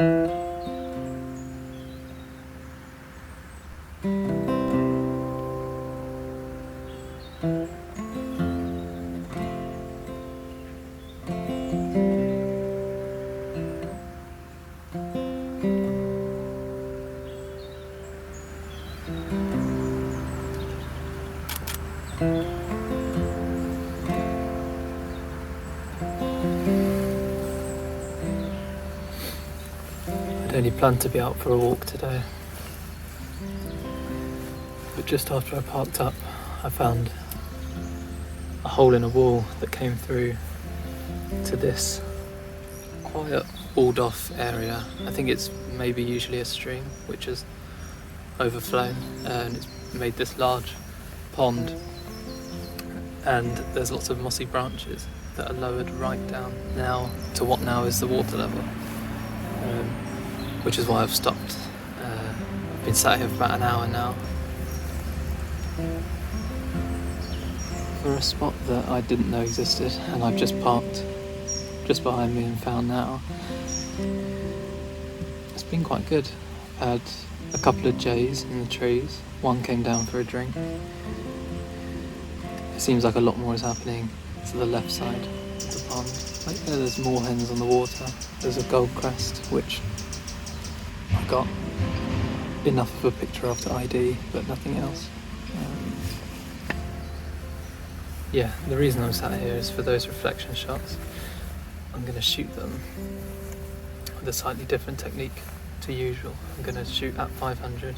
I'd only planned to be out for a walk today, but just after I parked up, I found a hole in a wall that came through to this quiet, walled-off area. I think it's maybe usually a stream which has overflown and it's made this large pond, and there's lots of mossy branches that are lowered right down now to what now is the water level, which is why I've stopped. I've been sat here for about an hour now. For a spot that I didn't know existed and I've just parked just behind me and found now, it's been quite good. I've had a couple of jays in the trees, one came down for a drink. It seems like a lot more is happening to the left side of the pond. Like there's moorhens on the water, there's a goldcrest which I got enough of a picture of to ID, but nothing else. Yeah, the reason I'm sat here is for those reflection shots. I'm going to shoot them with a slightly different technique to usual. I'm going to shoot at 500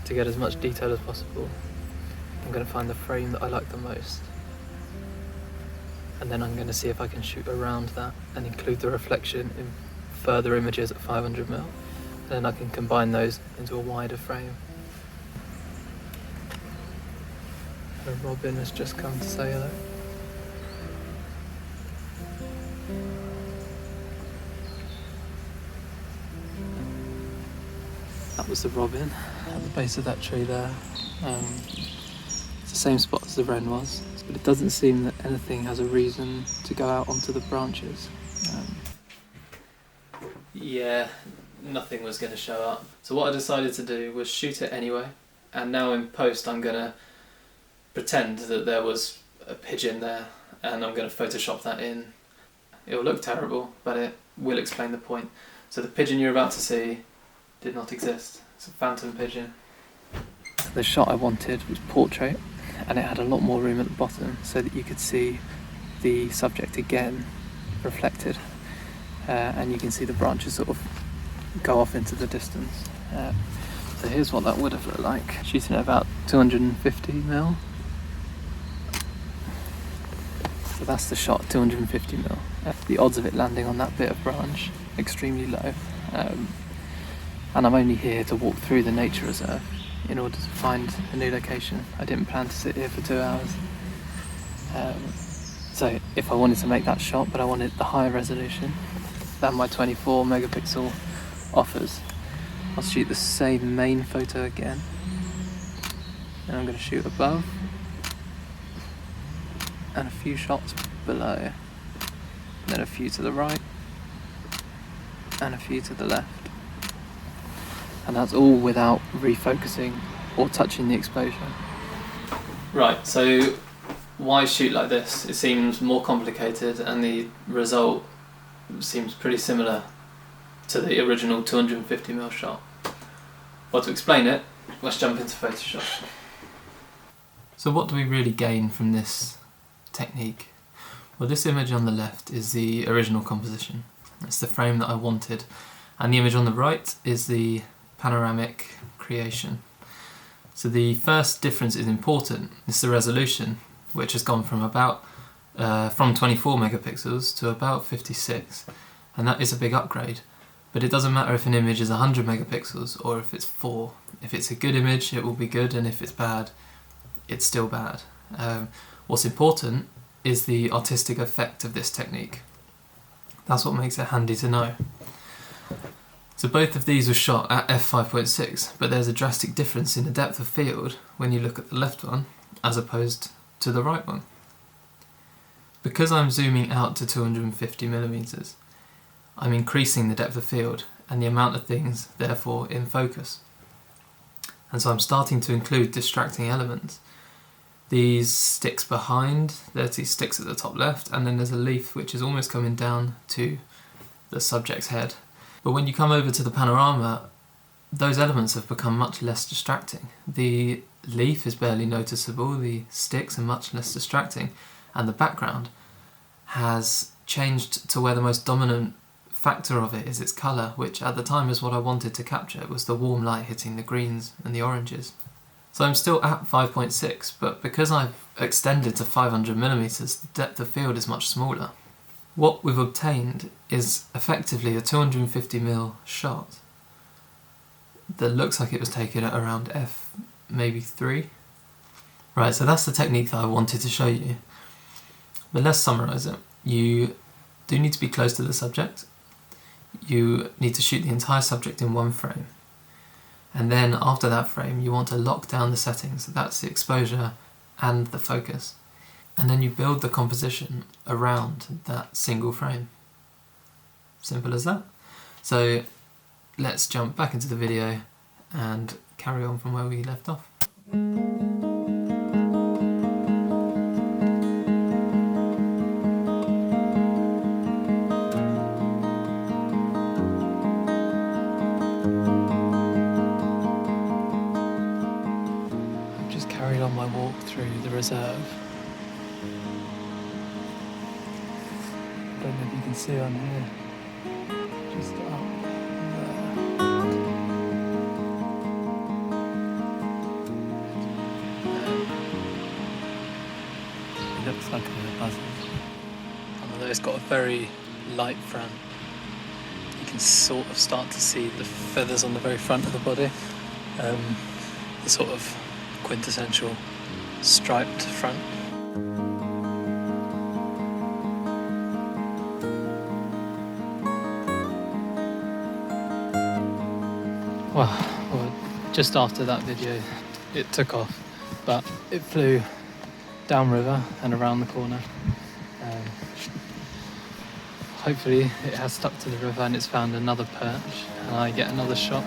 to get as much detail as possible. I'm going to find the frame that I like the most, and then I'm going to see if I can shoot around that and include the reflection in further images at 500mm, and then I can combine those into a wider frame. Robin has just come to say hello. That was the robin at the base of that tree there. It's the same spot as the wren was, but it doesn't seem that anything has a reason to go out onto the branches. Yeah, nothing was going to show up. So what I decided to do was shoot it anyway, and now in post I'm going to pretend that there was a pigeon there, and I'm going to Photoshop that in. It will look terrible, but it will explain the point. So the pigeon you're about to see did not exist. It's a phantom pigeon. The shot I wanted was portrait, and it had a lot more room at the bottom so that you could see the subject again reflected, and you can see the branches sort of go off into the distance. So here's what that would have looked like. Shooting at about 250mm. So that's the shot, 250mm. The odds of it landing on that bit of branch, extremely low. And I'm only here to walk through the nature reserve in order to find a new location. I didn't plan to sit here for 2 hours. So if I wanted to make that shot, but I wanted the higher resolution than my 24 megapixel offers, I'll shoot the same main photo again. And I'm going to shoot above and a few shots below, and then a few to the right and a few to the left. And that's all without refocusing or touching the exposure. Right, so why shoot like this? It seems more complicated and the result seems pretty similar to the original 250mm shot. Well, to explain it, let's jump into Photoshop. So what do we really gain from this technique? Well, this image on the left is the original composition. It's the frame that I wanted, and the image on the right is the panoramic creation. So the first difference is important. It's the resolution, which has gone from 24 megapixels to about 56, and that is a big upgrade. But it doesn't matter if an image is 100 megapixels or if it's 4. If it's a good image, it will be good, and if it's bad, it's still bad. What's important is the artistic effect of this technique. That's what makes it handy to know. So both of these were shot at f5.6, but there's a drastic difference in the depth of field when you look at the left one as opposed to the right one. Because I'm zooming out to 250mm, I'm increasing the depth of field and the amount of things therefore in focus. And so I'm starting to include distracting elements. These sticks behind, there's these sticks at the top left, and then there's a leaf which is almost coming down to the subject's head. But when you come over to the panorama, those elements have become much less distracting. The leaf is barely noticeable, the sticks are much less distracting, and the background has changed to where the most dominant factor of it is its colour, which at the time is what I wanted to capture. It was the warm light hitting the greens and the oranges. So I'm still at 5.6, but because I've extended to 500mm, the depth of field is much smaller. What we've obtained is effectively a 250mm shot that looks like it was taken at around f maybe 3. Right, so that's the technique that I wanted to show you. But let's summarise it. You do need to be close to the subject. You need to shoot the entire subject in one frame. And then after that frame, you want to lock down the settings. That's the exposure and the focus. And then you build the composition around that single frame. Simple as that. So let's jump back into the video and carry on from where we left off. I've just carried on my walk through the reserve. I don't know if you can see on here, just up there. It looks like a buzzard. Although it's got a very light front, you can sort of start to see the feathers on the very front of the body. The sort of quintessential striped front. Well, just after that video it took off, but it flew downriver and around the corner. Hopefully it has stuck to the river and it's found another perch and I get another shot.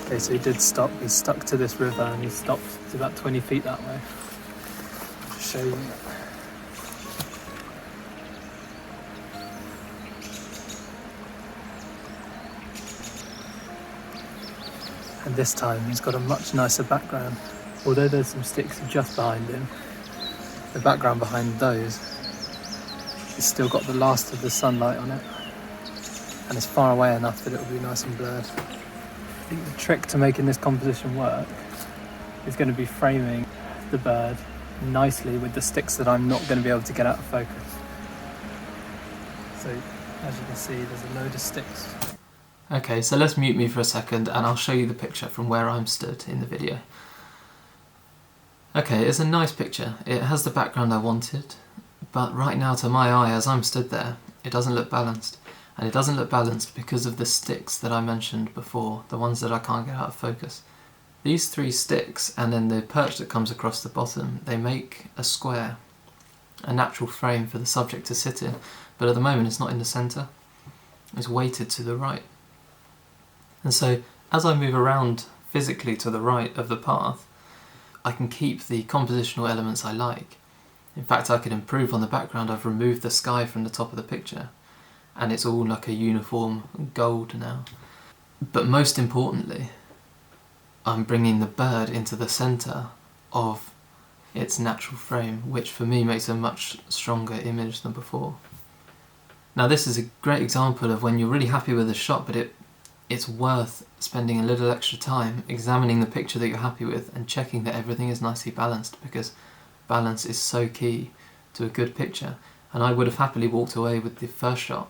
Okay, so he did stop. He stuck to this river and he stopped to about 20 feet that way. I'll show you. And this time he's got a much nicer background. Although there's some sticks just behind him, the background behind those has still got the last of the sunlight on it. And it's far away enough that it will be nice and blurred. I think the trick to making this composition work is going to be framing the bird nicely with the sticks that I'm not going to be able to get out of focus. So as you can see, there's a load of sticks. Okay, so let's mute me for a second and I'll show you the picture from where I'm stood in the video. Okay, it's a nice picture. It has the background I wanted, but right now to my eye as I'm stood there, it doesn't look balanced. And it doesn't look balanced because of the sticks that I mentioned before, the ones that I can't get out of focus. These 3 sticks and then the perch that comes across the bottom, they make a square, a natural frame for the subject to sit in, but at the moment it's not in the centre, it's weighted to the right. And so as I move around physically to the right of the path, I can keep the compositional elements I like. In fact, I could improve on the background. I've removed the sky from the top of the picture and it's all like a uniform gold now. But most importantly, I'm bringing the bird into the centre of its natural frame, which for me makes a much stronger image than before. Now this is a great example of when you're really happy with a shot, but it's worth spending a little extra time examining the picture that you're happy with and checking that everything is nicely balanced, because balance is so key to a good picture. And I would have happily walked away with the first shot,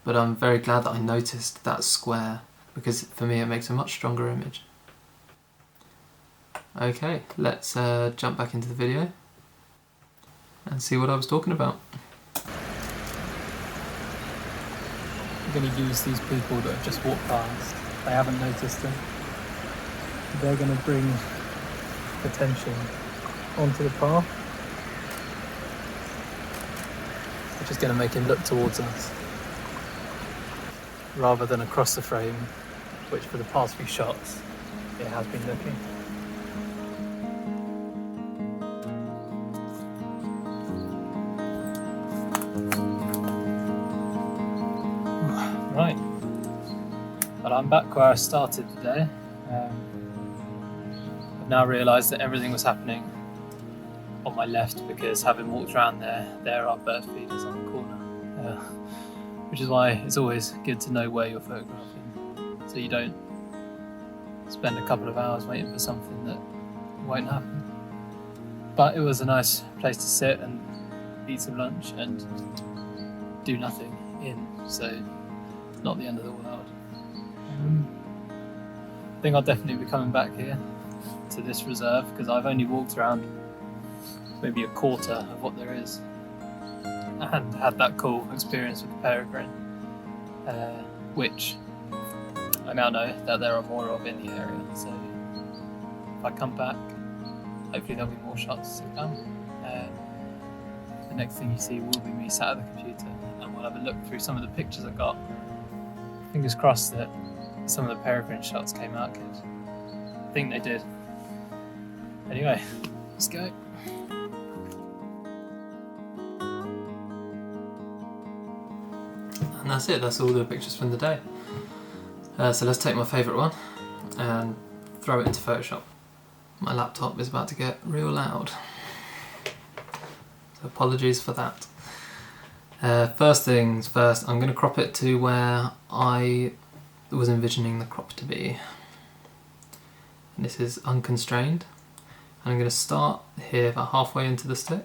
but I'm very glad that I noticed that square, because for me it makes a much stronger image. Okay, let's jump back into the video and see what I was talking about. we're going to use these people that have just walked past. They haven't noticed them. They're going to bring attention onto the path, which is going to make him look towards us rather than across the frame, which for the past few shots it has been looking. Right, well, I'm back where I started today. I've now realised that everything was happening on my left because having walked around there are bird feeders on the corner, which is why it's always good to know where you're photographing so you don't spend a couple of hours waiting for something that won't happen. But it was a nice place to sit and eat some lunch and do nothing in, so it's not the end of the world. I think I'll definitely be coming back here to this reserve because I've only walked around maybe a quarter of what there is and had that cool experience with the peregrine, which I now know that there are more of in the area, so if I come back hopefully there'll be more shots to come. The next thing you see will be me sat at the computer and we'll have a look through some of the pictures I got. Fingers crossed that some of the peregrine shots came out good. I think they did. Anyway, let's go. And that's it, that's all the pictures from the day. So let's take my favourite one and throw it into Photoshop. My laptop is about to get real loud, so apologies for that. First things first, I'm going to crop it to where I was envisioning the crop to be. And this is unconstrained. And I'm going to start here about halfway into the stick.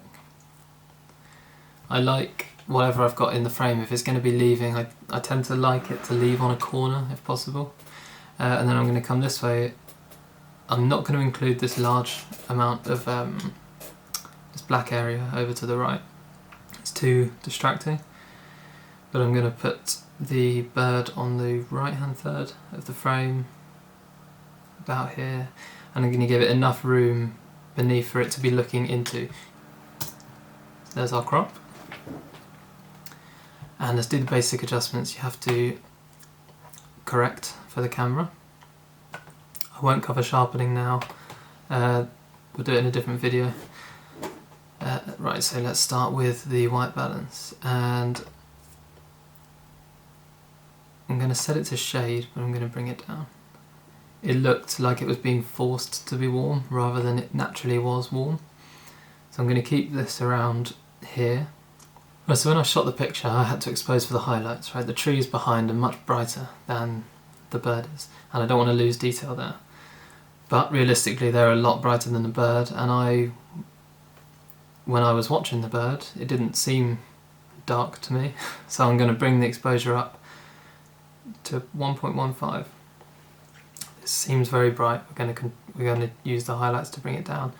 I like whatever I've got in the frame. If it's going to be leaving, I tend to like it to leave on a corner if possible. And then I'm going to come this way. I'm not going to include this large amount of this black area over to the right. It's too distracting. But I'm going to put the bird on the right hand third of the frame, about here, and I'm going to give it enough room beneath for it to be looking into. There's our crop. And let's do the basic adjustments you have to correct for the camera. I won't cover sharpening now, we'll do it in a different video. Right, so let's start with the white balance, and I'm going to set it to shade, but I'm going to bring it down. It looked like it was being forced to be warm rather than it naturally was warm. So I'm going to keep this around here. Well, so when I shot the picture I had to expose for the highlights, right? The trees behind are much brighter than the bird is, and I don't want to lose detail there. But realistically they're a lot brighter than the bird, and when I was watching the bird it didn't seem dark to me. So I'm going to bring the exposure up to 1.15. It seems very bright. We're going to use the highlights to bring it down.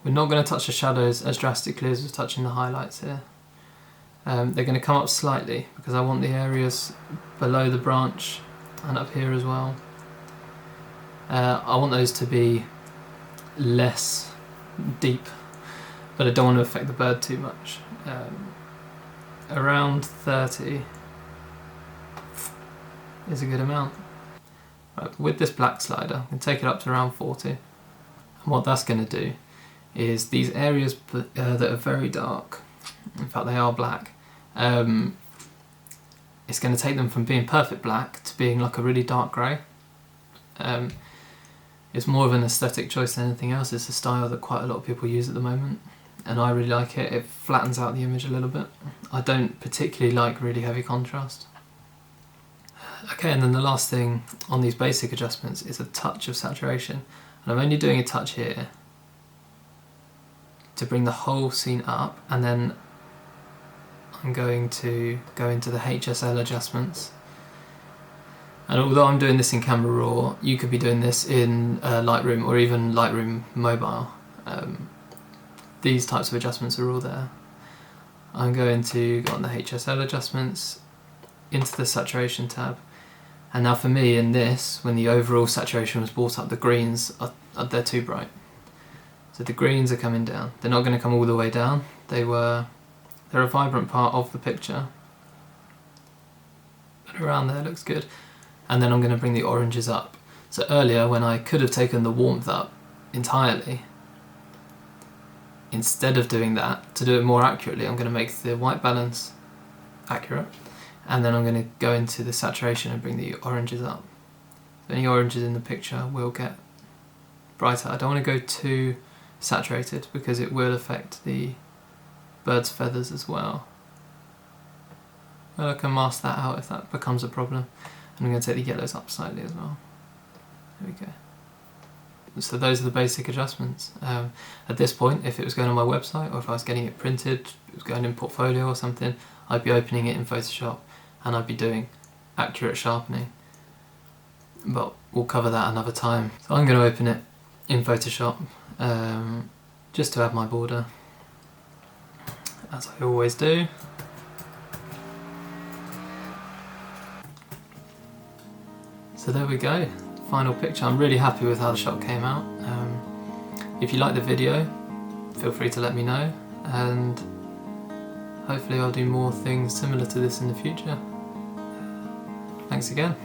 We're not going to touch the shadows as drastically as we're touching the highlights here. They're going to come up slightly because I want the areas below the branch and up here as well. I want those to be less deep, but I don't want to affect the bird too much. Around 30 is a good amount. Right, with this black slider, I can take it up to around 40. And what that's going to do is these areas that are very dark, in fact they are black, it's going to take them from being perfect black to being like a really dark grey. It's more of an aesthetic choice than anything else. It's a style that quite a lot of people use at the moment, and I really like it. It flattens out the image a little bit. I don't particularly like really heavy contrast. Okay, and then the last thing on these basic adjustments is a touch of saturation, and I'm only doing a touch here to bring the whole scene up, and then I'm going to go into the HSL adjustments. And although I'm doing this in Camera Raw, you could be doing this in Lightroom or even Lightroom Mobile. These types of adjustments are all there. I'm going to go on the HSL adjustments, into the saturation tab. And now for me in this, when the overall saturation was brought up, the greens they're too bright. So the greens are coming down. They're not going to come all the way down. They're a vibrant part of the picture. But around there looks good. And then I'm going to bring the oranges up. So earlier, when I could have taken the warmth up entirely, instead of doing that, to do it more accurately, I'm going to make the white balance accurate, and then I'm going to go into the saturation and bring the oranges up. So any oranges in the picture will get brighter. I don't want to go too saturated because it will affect the bird's feathers as well. Well, I can mask that out if that becomes a problem. And I'm going to take the yellows up slightly as well. There we go. So those are the basic adjustments. At this point, if it was going on my website, or if I was getting it printed, it was going in Portfolio or something, I'd be opening it in Photoshop and I'd be doing accurate sharpening. But we'll cover that another time. So I'm going to open it in Photoshop just to add my border, as I always do. So there we go, final picture. I'm really happy with how the shot came out. If you like the video, feel free to let me know, and hopefully I'll do more things similar to this in the future. Thanks again.